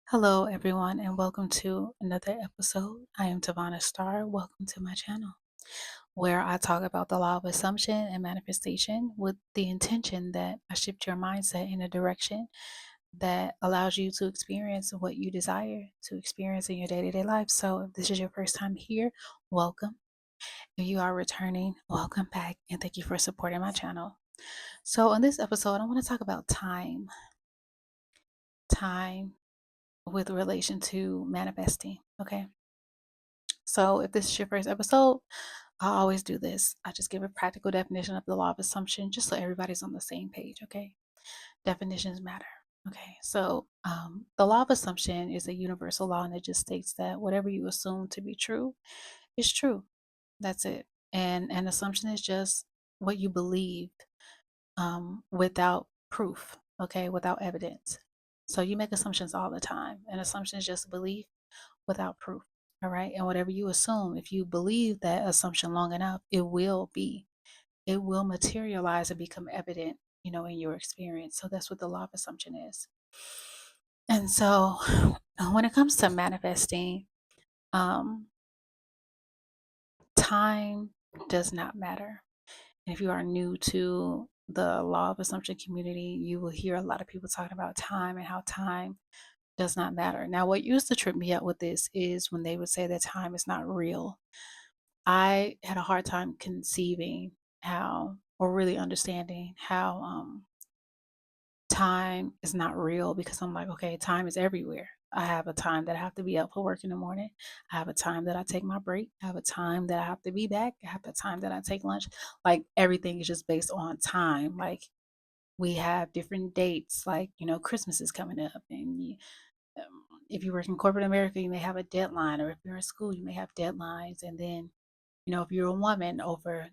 Hello, everyone, and welcome to another episode. I am TavonaStarO. Welcome to my channel, where I talk about the law of assumption and manifestation with the intention that I shift your mindset in a direction that allows you to experience what you desire to experience in your day to day life. So, if this is your first time here, welcome. If you are returning, welcome back, and thank you for supporting my channel. So, on this episode, I want to talk about time. Time with relation to manifesting. Okay. So if this is your first episode, I always do this. I just give a practical definition of the law of assumption just so everybody's on the same page. Okay. Definitions matter. Okay. So the law of assumption is a universal law and it just states that whatever you assume to be true is true. That's it. And an assumption is just what you believe without proof, okay, without evidence. So you make assumptions all the time. An assumption is just a belief without proof. All right. And whatever you assume, if you believe that assumption long enough, it will materialize and become evident, in your experience. So that's what the law of assumption is. And so when it comes to manifesting, um, time does not matter. And if you are new to the law of assumption community, you will hear a lot of people talking about time and how time does not matter. Now, what used to trip me up with this is when they would say that time is not real. I had a hard time conceiving how, or really understanding how time is not real because I'm like, okay, time is everywhere. I have a time that I have to be up for work in the morning. I have a time that I take my break. I have a time that I have to be back. I have a time that I take lunch. Like everything is just based on time. Like we have different dates, like, Christmas is coming up. And if you work in corporate America, you may have a deadline. Or if you're in school, you may have deadlines. And then, if you're a woman over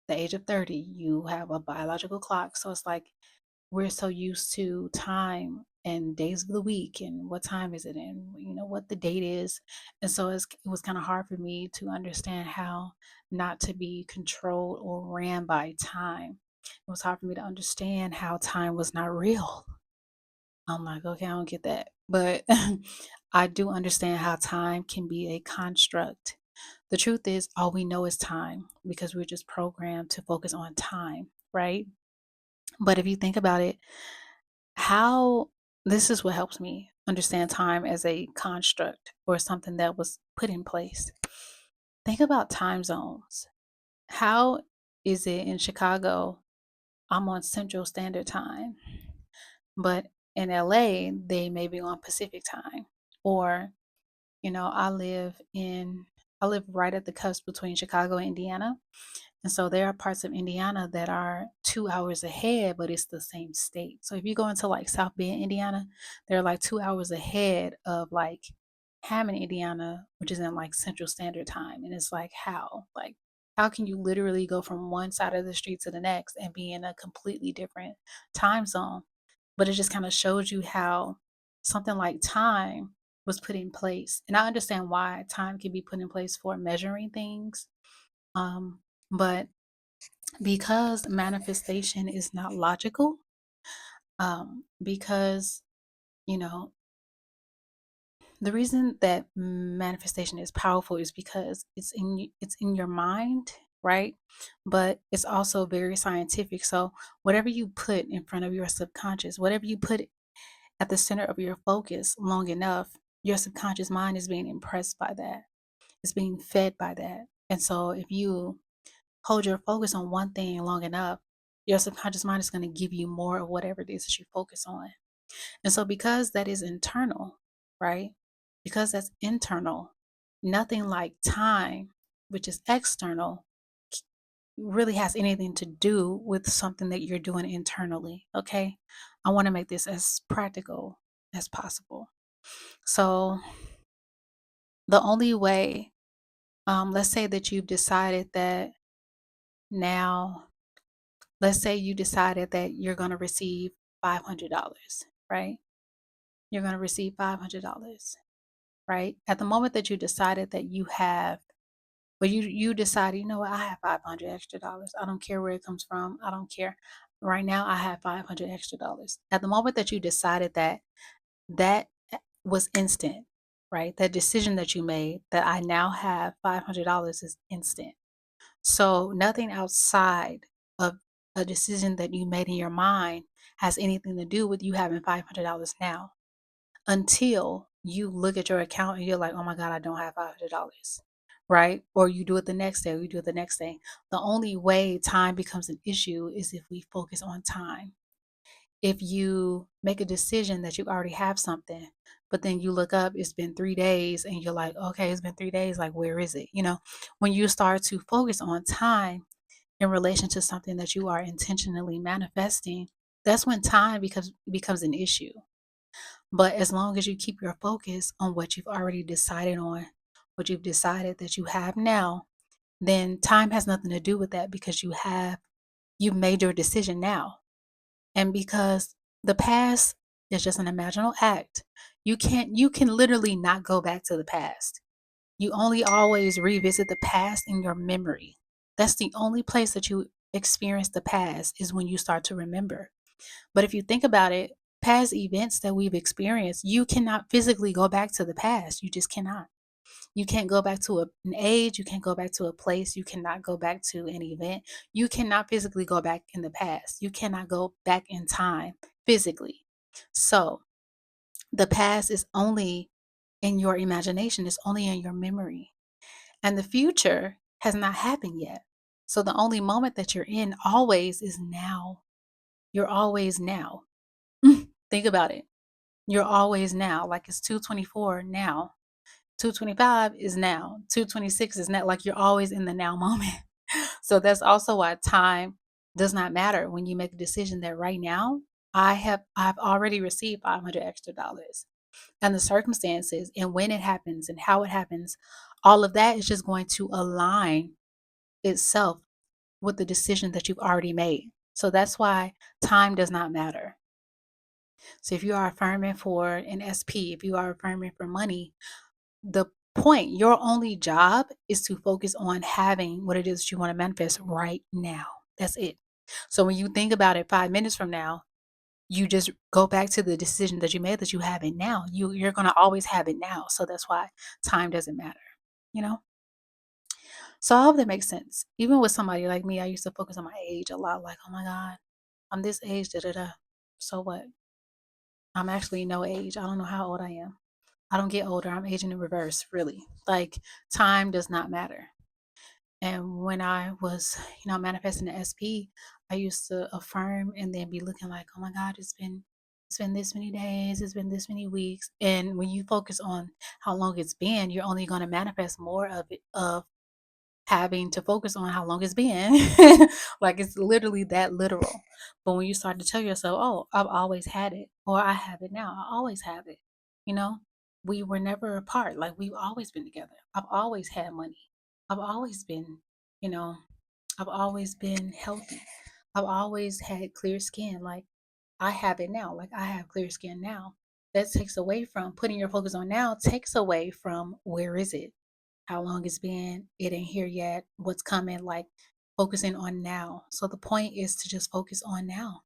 the age of 30, you have a biological clock. So it's like we're so used to time and days of the week and what time is it and what the date is. And so it was kind of hard for me to understand how not to be controlled or ran by time. It was hard for me to understand how time was not real. I'm like, okay, I don't get that. But I do understand how time can be a construct. The truth is, all we know is time because we're just programmed to focus on time, right? But if you think about it, how this is what helps me understand time as a construct or something that was put in place. Think about time zones. How is it in Chicago? I'm on Central Standard Time, but in LA, they may be on Pacific Time. Or, I live right at the cusp between Chicago and Indiana. And so there are parts of Indiana that are 2 hours ahead, but it's the same state. So if you go into like South Bend, Indiana, they're like 2 hours ahead of like Hammond, Indiana, which is in like Central Standard Time. And it's like, how? Like, how can you literally go from one side of the street to the next and be in a completely different time zone? But it just kind of shows you how something like time was put in place. And I understand why time can be put in place for measuring things. But because manifestation is not logical, because, you know, the reason that manifestation is powerful is because it's in your mind, right? But it's also very scientific. So whatever you put in front of your subconscious, whatever you put at the center of your focus long enough, your subconscious mind is being impressed by that. It's being fed by that. And so if you hold your focus on one thing long enough, your subconscious mind is going to give you more of whatever it is that you focus on. And so, because that is internal, right? Because that's internal, nothing like time, which is external, really has anything to do with something that you're doing internally. Okay. I want to make this as practical as possible. So, the only way, let's say that you've decided that now, let's say you decided that you're going to receive $500, right? You're going to receive $500, right? At the moment that you decided that you have, but you decided, you know what, I have 500 extra dollars. I don't care where it comes from. I don't care. Right now, I have 500 extra dollars. At the moment that you decided that was instant, right? That decision that you made that I now have $500 is instant. So nothing outside of a decision that you made in your mind has anything to do with you having $500 now until you look at your account and you're like, oh my God, I don't have $500, right? Or you do it the next day, or you do it the next day. The only way time becomes an issue is if we focus on time. If you make a decision that you already have something, but then you look up, it's been 3 days, and you're like, okay, it's been 3 days, like, where is it? When you start to focus on time in relation to something that you are intentionally manifesting, that's when time becomes an issue. But as long as you keep your focus on what you've already decided on, what you've decided that you have now, then time has nothing to do with that because you've made your decision now. And because the past is just an imaginal act, you can literally not go back to the past. You only always revisit the past in your memory. That's the only place that you experience the past is when you start to remember. But if you think about it, past events that we've experienced, you cannot physically go back to the past. You just cannot. You can't go back to an age. You can't go back to a place. You cannot go back to an event. You cannot physically go back in the past. You cannot go back in time physically. So the past is only in your imagination, it's only in your memory. And the future has not happened yet. So the only moment that you're in always is now. You're always now. Think about it. You're always now. Like it's 2:24 now. 2:25 is now. 2:26 is now. Like you're always in the now moment. So that's also why time does not matter when you make a decision that right now I've already received 500 extra dollars. And the circumstances and when it happens and how it happens, all of that is just going to align itself with the decision that you've already made. So that's why time does not matter. So if you are affirming for an SP, if you are affirming for money, the point, your only job is to focus on having what it is you want to manifest right now. That's it. So when you think about it 5 minutes from now, you just go back to the decision that you made that you have it now. You're gonna always have it now. So that's why time doesn't matter, you know? So I hope that makes sense. Even with somebody like me, I used to focus on my age a lot, like, oh my God, I'm this age, da da da. So what? I'm actually no age. I don't know how old I am. I don't get older. I'm aging in reverse, really. Like time does not matter. And when I was, manifesting the SP, I used to affirm and then be looking like, oh my God, it's been this many days, it's been this many weeks. And when you focus on how long it's been, you're only going to manifest more of it of having to focus on how long it's been. Like it's literally that literal. But when you start to tell yourself, oh, I've always had it, or I have it now, I always have it, you know, we were never apart. Like we've always been together. I've always had money. I've always been, you know, I've always been healthy. I've always had clear skin. Like I have it now. Like I have clear skin now. That takes away from putting your focus on now, takes away from where is it? How long it's been, it ain't here yet, what's coming, like focusing on now. So the point is to just focus on now.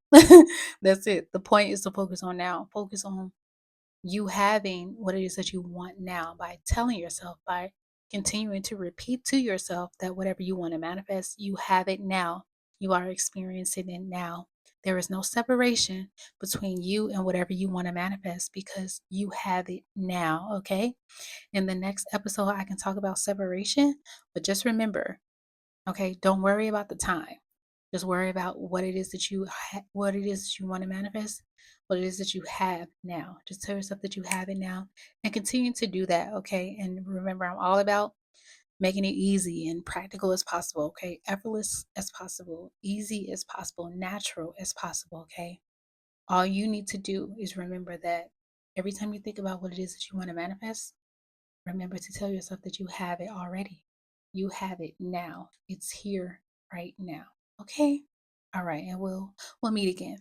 That's it. The point is to focus on now. Focus on you having what it is that you want now by telling yourself, by continuing to repeat to yourself that whatever you want to manifest, you have it now. You are experiencing it now. There is no separation between you and whatever you want to manifest because you have it now. Okay. In the next episode, I can talk about separation, but just remember, okay, don't worry about the time. Just worry about what it is that what it is that you want to manifest, what it is that you have now. Just tell yourself that you have it now and continue to do that, okay? And remember, I'm all about making it easy and practical as possible, okay? Effortless as possible, easy as possible, natural as possible, okay? All you need to do is remember that every time you think about what it is that you want to manifest, remember to tell yourself that you have it already. You have it now. It's here right now. Okay? All right, and we'll meet again.